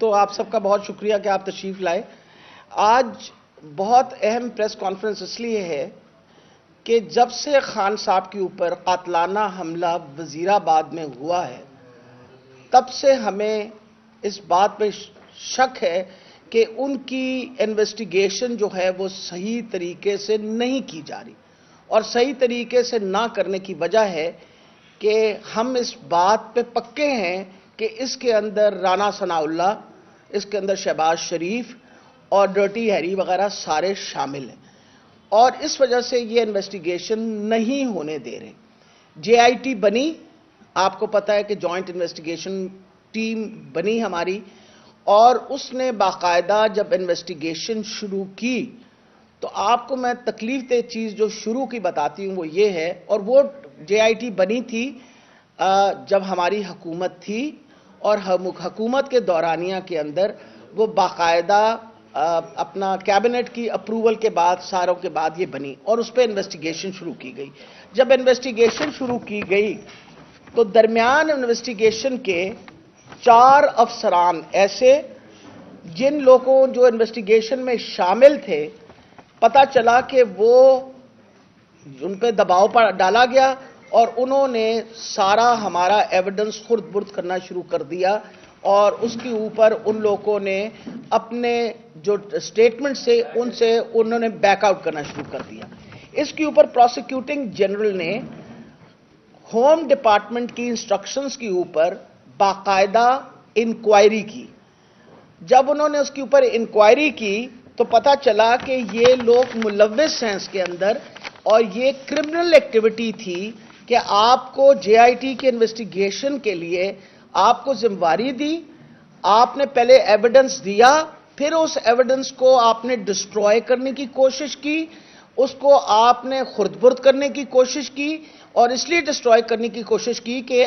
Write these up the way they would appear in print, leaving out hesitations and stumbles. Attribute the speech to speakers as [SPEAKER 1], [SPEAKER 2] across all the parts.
[SPEAKER 1] تو آپ سب کا بہت شکریہ کہ آپ تشریف لائے. آج بہت اہم پریس کانفرنس اس لیے ہے کہ جب سے خان صاحب کے اوپر قاتلانہ حملہ وزیر آباد میں ہوا ہے تب سے ہمیں اس بات پہ شک ہے کہ ان کی انویسٹیگیشن جو ہے وہ صحیح طریقے سے نہیں کی جا رہی, اور صحیح طریقے سے نہ کرنے کی وجہ ہے کہ ہم اس بات پہ پکے ہیں کہ اس کے اندر رانا ثناء اللہ, اس کے اندر شہباز شریف اور ڈرٹی ہیری وغیرہ سارے شامل ہیں, اور اس وجہ سے یہ انویسٹیگیشن نہیں ہونے دے رہے. جے آئی ٹی بنی, آپ کو پتا ہے کہ جوائنٹ انویسٹیگیشن ٹیم بنی ہماری, اور اس نے باقاعدہ جب انویسٹیگیشن شروع کی تو آپ کو میں تکلیف دہ چیز جو شروع کی بتاتی ہوں وہ یہ ہے, اور وہ جے آئی ٹی بنی تھی جب ہماری حکومت تھی, اور حکومت کے دورانیہ کے اندر وہ باقاعدہ اپنا کیبنٹ کی اپروول کے بعد ساروں کے بعد یہ بنی, اور اس پہ انویسٹیگیشن شروع کی گئی. جب انویسٹیگیشن شروع کی گئی تو درمیان انویسٹیگیشن کے 4 افسران ایسے جن لوگوں جو انویسٹیگیشن میں شامل تھے, پتہ چلا کہ وہ ان پہ دباؤ پر ڈالا گیا اور انہوں نے سارا ہمارا ایویڈنس خرد برد کرنا شروع کر دیا, اور اس کے اوپر ان لوگوں نے اپنے جو سٹیٹمنٹ سے ان سے انہوں نے بیک آؤٹ کرنا شروع کر دیا. اس کے اوپر پروسیکیوٹنگ جنرل نے ہوم ڈپارٹمنٹ کی انسٹرکشنز کے اوپر باقاعدہ انکوائری کی. جب انہوں نے اس کے اوپر انکوائری کی تو پتہ چلا کہ یہ لوگ ملوث ہیں اس کے اندر, اور یہ کرمنل ایکٹیویٹی تھی کہ آپ کو جے آئی ٹی کے انویسٹیگیشن کے لیے آپ کو ذمہ داری دی, آپ نے پہلے ایویڈنس دیا, پھر اس ایویڈنس کو آپ نے ڈسٹروائے کرنے کی کوشش کی, اس کو آپ نے خرد برد کرنے کی کوشش کی, اور اس لیے ڈسٹروائے کرنے کی کوشش کی کہ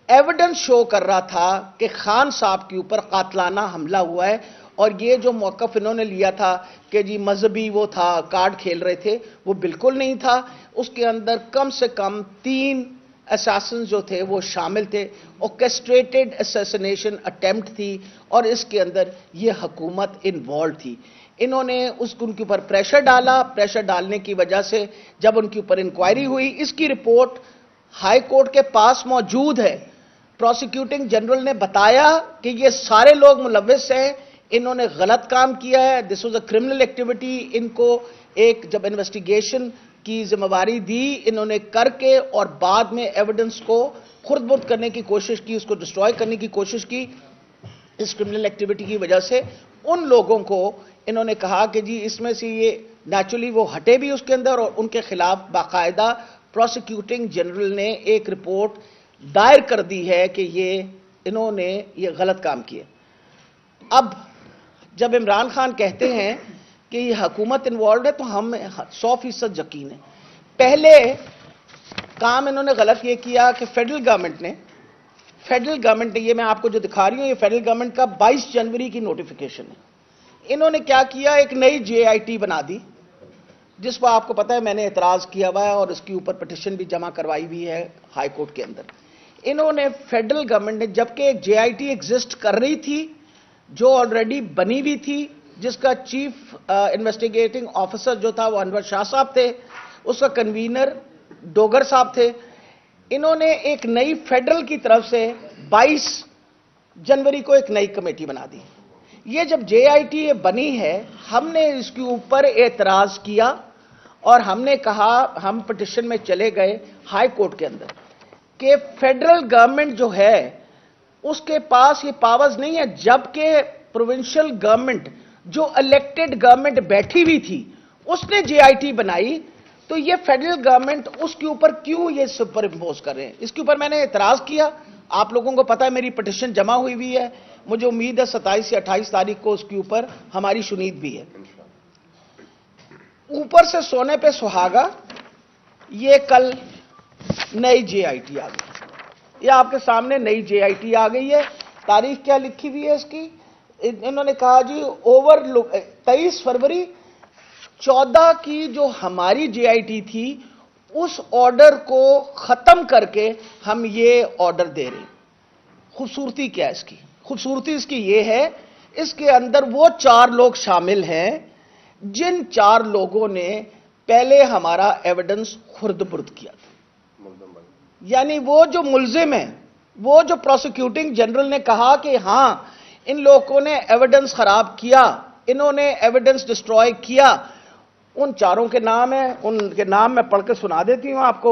[SPEAKER 1] ایویڈنس شو کر رہا تھا کہ خان صاحب کے اوپر قاتلانہ حملہ ہوا ہے, اور یہ جو موقف انہوں نے لیا تھا کہ جی مذہبی وہ تھا, کارڈ کھیل رہے تھے, وہ بالکل نہیں تھا. اس کے اندر کم سے کم 3 اساسنز جو تھے وہ شامل تھے, اوکیسٹریٹڈ اسیسینیشن اٹیمپٹ تھی, اور اس کے اندر یہ حکومت انوالو تھی. انہوں نے ان کے اوپر پریشر ڈالا, پریشر ڈالنے کی وجہ سے جب ان کے اوپر انکوائری ہوئی, اس کی رپورٹ ہائی کورٹ کے پاس موجود ہے. پروسیکیوٹنگ جنرل نے بتایا کہ یہ سارے لوگ ملوث ہیں, انہوں نے غلط کام کیا ہے, this was a criminal activity. ان کو ایک جب انویسٹیگیشن کی ذمہ داری دی انہوں نے کر کے, اور بعد میں ایویڈنس کو خرد برد کرنے کی کوشش کی, اس کو ڈسٹروائے کرنے کی کوشش کی. اس کرمنل ایکٹیویٹی کی وجہ سے ان لوگوں کو انہوں نے کہا کہ جی اس میں سے یہ نیچرلی وہ ہٹے بھی اس کے اندر, اور ان کے خلاف باقاعدہ پروسیکیوٹنگ جنرل نے ایک رپورٹ دائر کر دی ہے کہ انہوں نے یہ غلط کام کیا. اب جب عمران خان کہتے ہیں کہ یہ حکومت انوالوڈ ہے تو ہم 100% یقین ہے. پہلے کام انہوں نے غلط یہ کیا کہ فیڈرل گورنمنٹ نے یہ میں آپ کو جو دکھا رہی ہوں یہ فیڈرل گورنمنٹ کا 22 جنوری کی نوٹیفیکیشن ہے. انہوں نے کیا کیا, ایک نئی جے آئی ٹی بنا دی جس پر آپ کو پتا ہے میں نے اعتراض کیا ہوا ہے, اور اس کے اوپر پٹیشن بھی جمع کروائی ہوئی ہے ہائی کورٹ کے اندر. انہوں نے فیڈرل گورنمنٹ نے, جبکہ ایک جے آئی ٹی ایگزسٹ کر رہی تھی جو آلریڈی بنی ہوئی تھی, جس کا چیف انویسٹیگیٹنگ آفیسر جو تھا وہ انور شاہ صاحب تھے, اس کا کنوینر ڈوگر صاحب تھے. انہوں نے ایک نئی فیڈرل کی طرف سے 22 جنوری کو ایک نئی کمیٹی بنا دی. یہ جب جے آئی ٹی بنی ہے ہم نے اس کے اوپر اعتراض کیا, اور ہم نے کہا, ہم پٹیشن میں چلے گئے ہائی کورٹ کے اندر کہ فیڈرل گورنمنٹ جو ہے اس کے پاس یہ پاورز نہیں ہے, جبکہ پروونشل گورنمنٹ جو الیکٹڈ گورنمنٹ بیٹھی ہوئی تھی اس نے جے آئی ٹی بنائی, تو یہ فیڈرل گورنمنٹ اس کے اوپر کیوں یہ سپر امپوز کر رہے ہیں. اس کے اوپر میں نے اعتراض کیا, آپ لوگوں کو پتا ہے میری پٹیشن جمع ہوئی ہوئی ہے, مجھے امید ہے 27 یا 28 تاریخ کو اس کے اوپر ہماری شنید بھی ہے. اوپر سے سونے پہ سہاگا, یہ کل نئی جے آئی ٹی آ گئی, یہ آپ کے سامنے نئی جے آئی ٹی آ گئی ہے. تاریخ کیا لکھی ہوئی ہے اس کی, انہوں نے کہا جی 23 فروری 14 کی جو ہماری جے آئی ٹی تھی اس آرڈر کو ختم کر کے ہم یہ آرڈر دے رہے ہیں. خوبصورتی کیا ہے اس کی, خوبصورتی اس کی یہ ہے اس کے اندر وہ 4 لوگ شامل ہیں جن 4 لوگوں نے پہلے ہمارا ایویڈنس خرد برد کیا تھا. یعنی وہ جو ملزم ہیں، وہ جو پروسیکیوٹنگ جنرل نے کہا کہ ہاں ان لوگوں نے ایویڈنس خراب کیا، انہوں نے ایویڈنس ڈسٹروائے کیا، ان 4 کے نام ہیں. ان کے نام میں پڑھ کے سنا دیتی ہوں آپ کو.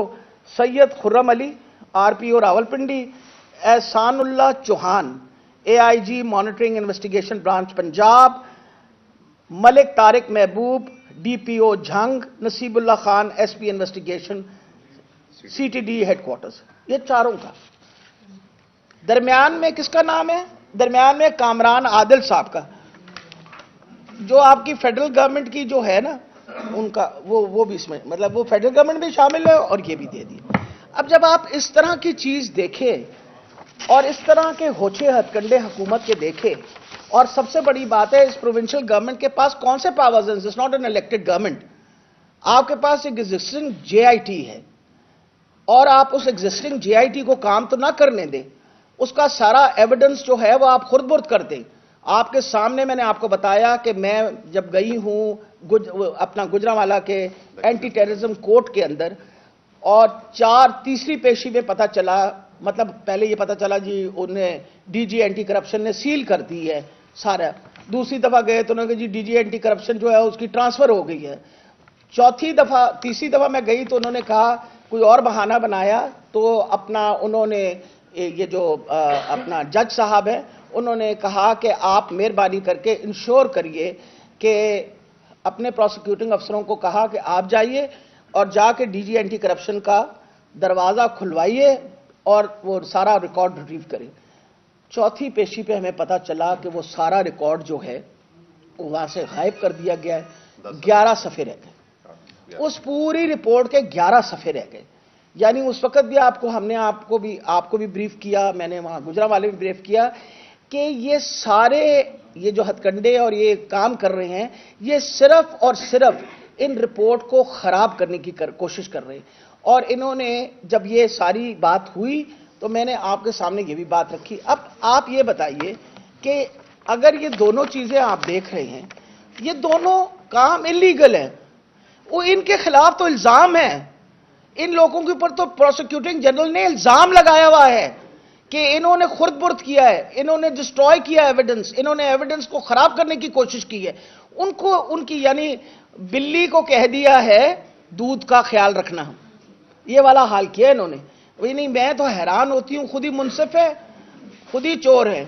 [SPEAKER 1] Syed Khurram Ali, R P O Rawalpindi. Ehsan Ullah Chauhan, A I G monitoring investigation branch Punjab. Malik Tariq Mehboob, D P O Jhang. Naseeb Ullah Khan, S P investigation C T D headquarters. یہ 4 کا. درمیان میں کس کا نام ہے؟ درمیان میں کامران عادل صاحب کا، جو آپ کی فیڈرل گورنمنٹ کی جو ہے نا، ان کا وہ بھی اس میں، مطلب وہ فیڈرل گورنمنٹ بھی شامل ہے اور یہ بھی دے دی. اب جب آپ اس طرح کی چیز دیکھیں اور اس طرح کے ہوچے ہتھ کنڈے حکومت کے دیکھیں، اور سب سے بڑی بات ہے اس پروونشل گورنمنٹ کے پاس کون سے پاورز ہیں؟ It's not an elected government. آپ کے پاس ایک ایگزسٹنگ جے آئی ٹی ہے اور آپ اس ایگزسٹنگ جے آئی ٹی کو کام تو نہ کرنے دیں، اس کا سارا ایویڈنس جو ہے وہ آپ خرد برد کر دیں. آپ کے سامنے میں نے آپ کو بتایا کہ میں جب گئی ہوں اپنا گجرانوالہ کے اینٹی ٹیررزم کورٹ کے اندر، اور تیسری پیشی میں پتہ چلا، مطلب پہلے یہ پتہ چلا جی انہیں ڈی جی اینٹی کرپشن نے سیل کر دی ہے سارا. دوسری دفعہ گئے تو انہوں نے کہا جی ڈی جی اینٹی کرپشن جو ہے اس کی ٹرانسفر ہو گئی ہے. تیسری دفعہ میں گئی تو انہوں نے کہا کوئی اور بہانہ بنایا، تو اپنا انہوں نے یہ جو اپنا جج صاحب ہے انہوں نے کہا کہ آپ مہربانی کر کے انشور کریے کہ اپنے پروسیکیوٹنگ افسروں کو کہا کہ آپ جائیے اور جا کے ڈی جی اینٹی کرپشن کا دروازہ کھلوائیے اور وہ سارا ریکارڈ ریٹریو کریں. چوتھی پیشی پہ ہمیں پتا چلا کہ وہ سارا ریکارڈ جو ہے وہ وہاں سے غائب کر دیا گیا ہے. 11 صفحے رہ گئے، اس پوری رپورٹ کے 11 صفحے رہ گئے. یعنی اس وقت بھی ہم نے آپ کو بھی بریف کیا، میں نے وہاں گجرانوالے بھی بریف کیا کہ یہ سارے یہ جو ہتھ کنڈے اور یہ کام کر رہے ہیں یہ صرف اور صرف ان رپورٹ کو خراب کرنے کی کوشش کر رہے ہیں. اور انہوں نے جب یہ ساری بات ہوئی تو میں نے آپ کے سامنے یہ بھی بات رکھی. اب آپ یہ بتائیے کہ اگر یہ دونوں چیزیں آپ دیکھ رہے ہیں، یہ دونوں کام انلیگل ہیں، وہ ان کے خلاف تو الزام ہے، ان لوگوں کے اوپر تو پروسیکیوٹنگ جنرل نے الزام لگایا ہوا ہے کہ انہوں نے خرد برد کیا ہے، انہوں نے ڈسٹروائے کیا ایویڈنس، انہوں نے ایویڈنس کو خراب کرنے کی کوشش کی ہے. ان کی یعنی بلی کو کہہ دیا ہے دودھ کا خیال رکھنا، یہ والا حال کیا انہوں نے. نہیں، میں تو حیران ہوتی ہوں، خود ہی منصف ہے، خود ہی چور ہے،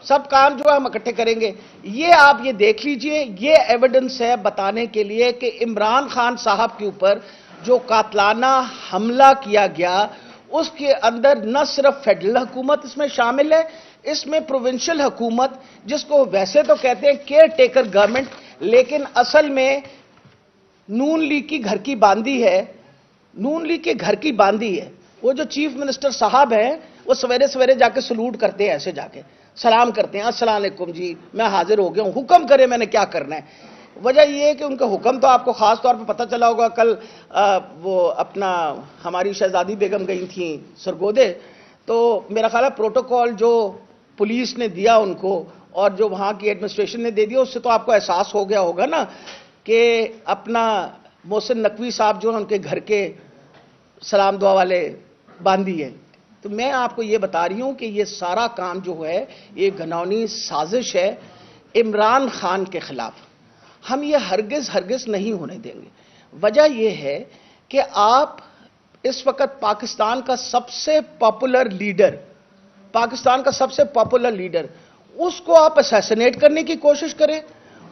[SPEAKER 1] سب کام جو ہے ہم اکٹھے کریں گے. یہ آپ یہ دیکھ لیجئے، یہ ایویڈنس ہے بتانے کے لیے کہ عمران خان صاحب کے اوپر جو قاتلانہ حملہ کیا گیا اس کے اندر نہ صرف فیڈرل حکومت اس میں شامل ہے، اس میں پروونشل حکومت، جس کو ویسے تو کہتے ہیں کیئر ٹیکر گورنمنٹ، لیکن اصل میں نون لیگ کی گھر کی باندھی ہے. نون لیگ کے گھر کی باندھی ہے. وہ جو چیف منسٹر صاحب ہیں وہ سویرے سویرے جا کے سلوٹ کرتے ہیں، ایسے جا کے سلام کرتے ہیں، السلام علیکم جی میں حاضر ہو گیا ہوں، حکم کرے میں نے کیا کرنا ہے. وجہ یہ ہے کہ ان کا حکم تو آپ کو خاص طور پہ پتہ چلا ہوگا، کل وہ اپنا ہماری شہزادی بیگم گئی تھیں سرگودے، تو میرا خیال ہے پروٹوکول جو پولیس نے دیا ان کو اور جو وہاں کی ایڈمنسٹریشن نے دے دیا، اس سے تو آپ کو احساس ہو گیا ہوگا نا کہ اپنا محسن نقوی صاحب جو ہیں ان کے گھر کے سلام دعا والے باندھی ہے. تو میں آپ کو یہ بتا رہی ہوں کہ یہ سارا کام جو ہے یہ گھناؤنی سازش ہے عمران خان کے خلاف. ہم یہ ہرگز نہیں ہونے دیں گے. وجہ یہ ہے کہ آپ اس وقت پاکستان کا سب سے پاپولر لیڈر اس کو آپ اسیسنیٹ کرنے کی کوشش کریں،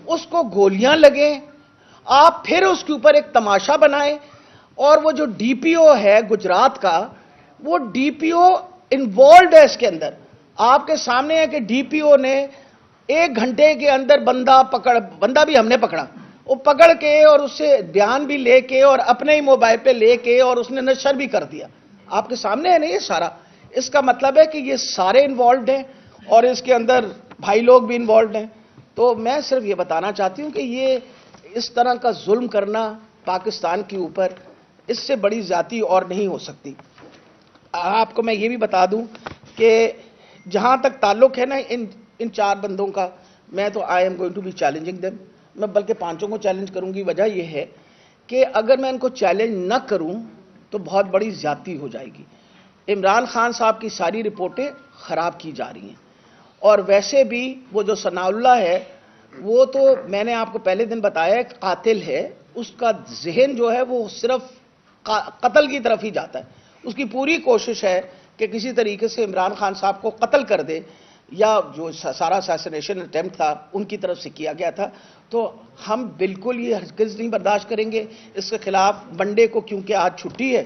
[SPEAKER 1] اس کو گولیاں لگیں، آپ پھر اس کے اوپر ایک تماشا بنائیں. اور وہ جو ڈی پی او ہے گجرات کا، وہ ڈی پی او انوالوڈ ہے اس کے اندر. آپ کے سامنے ہے کہ ڈی پی او نے 1 گھنٹے کے اندر بندہ بھی ہم نے پکڑا، وہ پکڑ کے اور اس سے بیان بھی لے کے اور اپنے ہی موبائل پہ لے کے اور اس نے نشر بھی کر دیا. آپ کے سامنے ہے نا یہ سارا. اس کا مطلب ہے کہ یہ سارے انوالوڈ ہیں اور اس کے اندر بھائی لوگ بھی انوالوڈ ہیں. تو میں صرف یہ بتانا چاہتی ہوں کہ یہ اس طرح کا ظلم کرنا پاکستان کے اوپر، اس سے بڑی زیادتی اور نہیں ہو سکتی. آپ کو میں یہ بھی بتا دوں کہ جہاں تک تعلق ہے نا ان 4 بندوں کا، میں تو I am going to be challenging them. میں بلکہ پانچوں کو چیلنج کروں گی. وجہ یہ ہے کہ اگر میں ان کو چیلنج نہ کروں تو بہت بڑی زیادتی ہو جائے گی. عمران خان صاحب کی ساری رپورٹیں خراب کی جا رہی ہیں, اور ویسے بھی وہ جو ثناء اللہ ہے وہ تو میں نے آپ کو پہلے دن بتایا کہ قاتل ہے. اس کا ذہن جو ہے وہ صرف قتل کی طرف ہی جاتا ہے. اس کی پوری کوشش ہے کہ کسی طریقے سے عمران خان صاحب کو قتل کر دے, یا جو سارا اسیسینیشن اٹیمپٹ تھا ان کی طرف سے کیا گیا تھا. تو ہم بالکل یہ ہرگز نہیں برداشت کریں گے. اس کے خلاف منڈے کو, کیونکہ آج چھٹی ہے,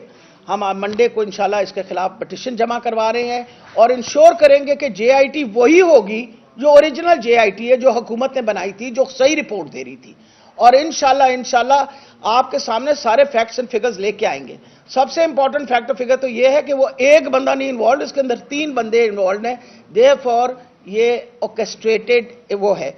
[SPEAKER 1] ہم منڈے کو انشاءاللہ اس کے خلاف پٹیشن جمع کروا رہے ہیں, اور انشور کریں گے کہ جے آئی ٹی وہی ہوگی جو اوریجنل جے آئی ٹی ہے, جو حکومت نے بنائی تھی, جو صحیح رپورٹ دے رہی تھی. اور انشاءاللہ آپ کے سامنے سارے فیکٹس اینڈ فگرز لے کے آئیں گے. سب سے امپورٹنٹ فیکٹ اور فگر تو یہ ہے کہ وہ ایک بندہ نہیں انوالوڈ, اس کے اندر 3 بندے انوالوڈ ہیں. دیئرفور یہ اوکیسٹریٹڈ وہ ہے.